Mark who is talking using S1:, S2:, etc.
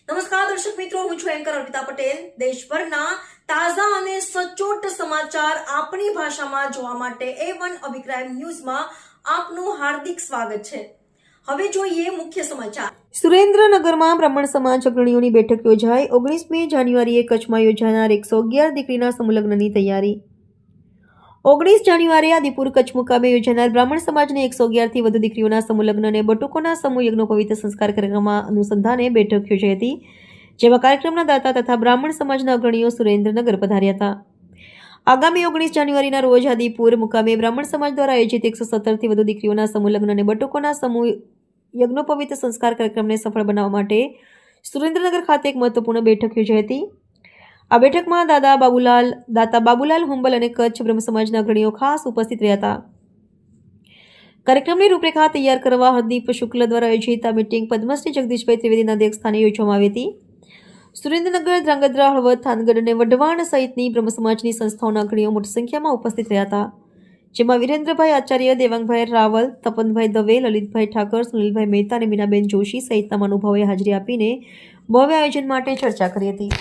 S1: નમસ્કાર દર્શક મિત્રો, હું છું એન્કર અર્પિતા પટેલ। દેશભરના તાજા અને સચોટ સમાચાર આપણી ભાષામાં જોવા માટે A1 અભિપ્રાય ન્યૂઝમાં આપનું હાર્દિક સ્વાગત છે। હવે જોઈએ મુખ્ય સમાચાર। સુરેન્દ્રનગરમાં બ્રાહ્મણ સમાજ અગ્રણીઓની બેઠક યોજાઈ। 19મી જાન્યુઆરીએ કચ્છમાં યોજાનાર 111 દીકરીના સમૂહલગ્નની તૈયારી। 19 જાન્યુઆરીએ આદિપુર કચ્છ મુકામે યોજાનાર બ્રાહ્મણ સમાજની 111 થી વધુ દીકરીઓના સમૂહલગ્ન અને બટુકોના સમૂહ યજ્ઞોપવિત સંસ્કાર કાર્યક્રમમાં અનુસંધાને બેઠક યોજાઈ હતી, જેમાં કાર્યક્રમના દાતા તથા બ્રાહ્મણ સમાજના અગ્રણીઓ સુરેન્દ્રનગર પધાર્યા હતા। આગામી 19 જાન્યુઆરીના રોજ આદિપુર મુકામે બ્રાહ્મણ સમાજ દ્વારા આયોજિત 117 થી વધુ દીકરીઓના સમૂહલગ્ન અને બટુકોના સમૂહ યજ્ઞોપવિત સંસ્કાર કાર્યક્રમને સફળ બનાવવા માટે સુરેન્દ્રનગર ખાતે એક મહત્વપૂર્ણ બેઠક યોજાઈ હતી। આ બેઠકમાં દાતા બાબુલાલ હુંબલ અને કચ્છ બ્રહ્મ સમાજના અગ્રણીઓ ખાસ ઉપસ્થિત રહ્યા હતા। કાર્યક્રમની રૂપરેખા તૈયાર કરવા હરદીપ શુક્લ દ્વારા આયોજિત આ મીટિંગ પદ્મશ્રી જગદીશભાઈ ત્રિવેદીના અધ્યક્ષસ્થાને યોજવામાં આવી હતી। સુરેન્દ્રનગર, ધ્રાંગધ્રા, હળવદ, થાનગઢ અને વઢવાણ સહિતની બ્રહ્મ સમાજની સંસ્થાઓના અગ્રણીઓ મોટી સંખ્યામાં ઉપસ્થિત રહ્યા હતા, જેમાં વિરેન્દ્રભાઈ આચાર્ય, દેવાંગભાઈ રાવલ, તપનભાઈ દવે, લલિતભાઈ ઠાકર, સુનિલભાઈ મહેતા અને મીનાબેન જોશી સહિતના મહાનુભાવોએ હાજરી આપીને ભવ્ય આયોજન માટે ચર્ચા કરી હતી।